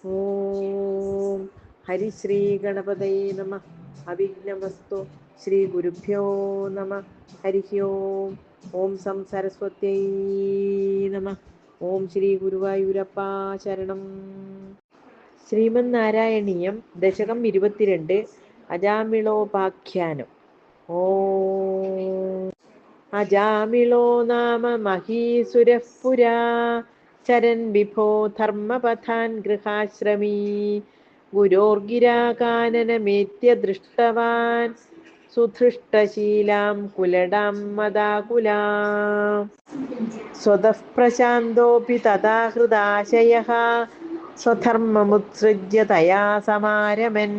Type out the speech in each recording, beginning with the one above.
ഓം ഹരിശ്രീ ഗണപതയേ നമ. അവിഘ്നമസ്തു. ശ്രീ ഗുരുഭ്യോ നമ. ഹരി ഓം. ഓം സം സരസ്വത്യൈ നമ. ഓം ശ്രീ ഗുരുവായൂരപ്പ ശരണം. ശ്രീമന്നാരായണീയം ദശകം 22 അജാമിളോപാഖ്യാനം. ഓം അജാമിളോ നാമ മഹീസുരഃ പുരാ ചരൻ വിഭോ ധർമ്മപഥാൻ ഗൃഹാശ്രമീ ഗുരോർഗിരാകാനനമേത്യ ദൃഷ്ടവാൻ സുധൃഷ്ടശീലാം കുലടാം മദാകുലാം സ്വതഃ പ്രശാന്തോപി തഥാ ഹൃദാശയഃ സ്വധർമ്മമുത്സൃജ്യ തയാ സമാരമൻ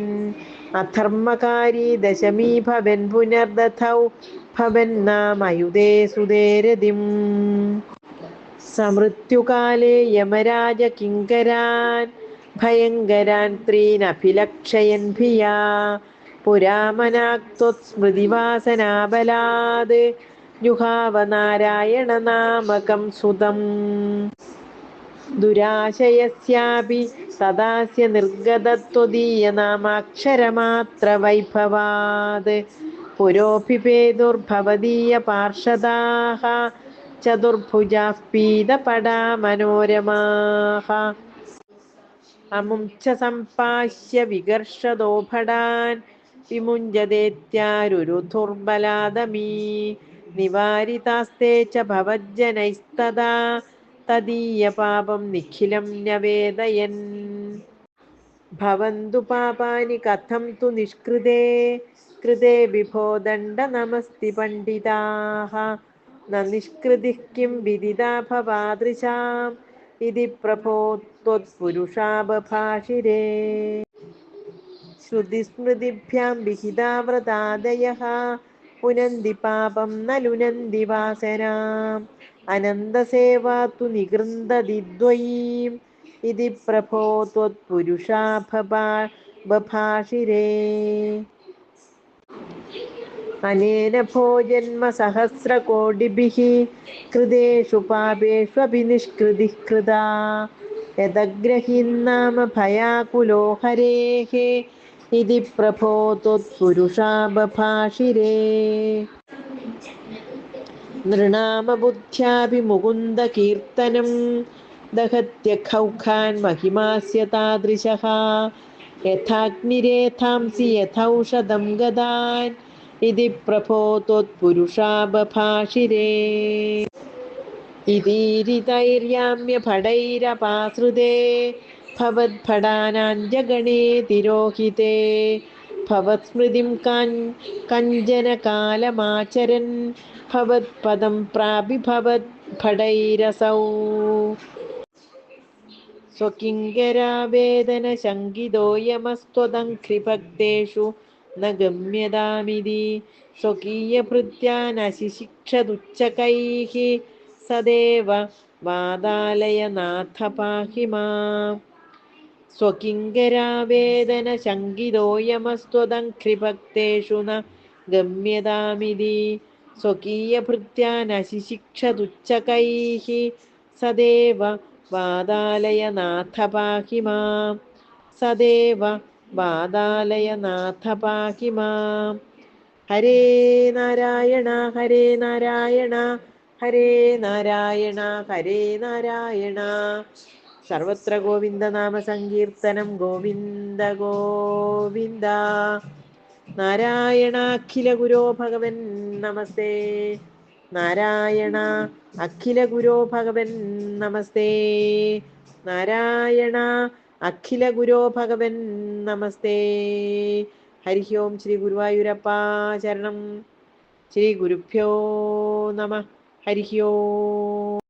അധർമ്മകാരി ദശമീ ഭവൻ പുനർദധൗ ഭവന്നാമയുധേ സുതേരതിം സമൃത്യുകാലേ യമരാജ കിങ്കരാൻ ഭയങ്കരാൻ ത്രീനഭിലക്ഷയൻ ഭിയാ പുരാമനാക്ത്വസ്മൃതിവാസനാബലാത് ജുഹാവ നാരായണ നാമകം സുതം ദുരാശയസ്യാപി സദാസ്യ നിർഗതത്വദീയനാമാക്ഷരമാത്ര വൈഭവാത് പുരോഭിപേതുർഭവദീയ പാർഷദാഃ ചതുർഭുജാഃ പീതപടാ മനോരമാഃ അമും ച സംപാശ്യ വികർഷദോ ഭടാൻ വിമുഞ്ജതേത്യാരുരുധുർബലാദമീ നിവാരിതാസ്തേ ച ഭവജ്ജനൈസ്തദാ തദീയ പാപം നിഖിലം ന്യവേദയൻ ഭവന്തു പാപാനി കഥം തു നിഷ്കൃതേ കൃതേ വിഭോ ദണ്ഡ നമസ്തി പണ്ഡിതാഃ ന നിഷ്കൃതിഃ കിം വിദിതാ ഭവാദൃശാം ഇതി പ്രഭോ ത്വത്പുരുഷാ ബഭാഷിരേ ശ്രുതിസ്മൃതിഭ്യാം വിഹിതാ വ്രതാദയഃ പുനന്തി പാപം ന ലുനന്തി വാസനാം അനന്തസേവാ തു നിഗൃന്തതി ദ്വയീം ഇതി പ്രഭോ ത്വത്പുരുഷാ ബഭാഷിരേ അനേന ഭോജന്മ സഹസ്രകോടിഭിഃ കൃതേഷു പാപേഷ്വപി നിഷ്കൃതിഃ കൃതാ യദഗ്രഹീന്നാമ ഭയാകുലോ ഹരേഃ ഇതി പ്രഭോ ത്വത്പുരുഷാ ബഭാഷിരേ നൃണാമബുദ്ധ്യാപി മുകുന്ദ കീർത്തനം ദഹത്യഖൗഖാൻ മഹിമാസ്യ താദൃശഃ യഥാഗ്നിരേഥാംസി യഥൗഷധം ഗദാൻ ഇതി പ്രഭോ ത്വത്പുരുഷാ ബഭാഷിരേ ഇതീരിതൈര്യാമ്യ ഭടൈരപാശ്രിതേ ഭവദ്ഭടാനാൻ ജഗണേ തിരോഹിതേ ഭവത്സ്മൃതിം കഞ്ചന കാലമാചരൻ ഭവത്പദം പ്രാപി ഭവദ്ഭടൈരസൗ സ്വകിങ്കരാവേദന ശങ്കിതോ യമസ്ത്വദംഘ്രിഭക്തേഷു ന ഗമ്യതാമിതി സ്വകീയഭൃത്യാ നശിശിക്ഷതുച്ഛകൈഃ സദേവ വാതാലയ നാഥ പാഹി മാം സ്വകിങ്കരാവേദന ശങ്കിതോ യമസ്ത്വദംഘ്രിഭക്തേഷു ന ഗമ്യതാമിതി സ്വകീയഭൃത്യാ നശിശിക്ഷതുച്ഛകൈഃ സദേവ വാതാലയ നാഥ പാഹി മാം സദേവ വാതാലയ നാഥ പാഹി മാം ഹരേ നാരായണ ഹരേ നാരായണ ഹരേ നാരായണ ഹരേ നാരായണ സർവത്ര ഗോവിന്ദനാമ സങ്കീർത്തനം ഗോവിന്ദ ഗോവിന്ദ നാരായണ അഖില ഗുരോ ഭഗവൻ നമസ്തേ നാരായണ അഖില ഗുരോ ഭഗവൻ നമസ്തേ നാരായണ അഖില ഗുരോ ഭഗവൻ നമസ്തേ ഹരി ഓം ശ്രീ ഗുരുവായൂരപ്പ ശരണം. ശ്രീ ഗുരുഭ്യോ നമ. ഹരി ഓം.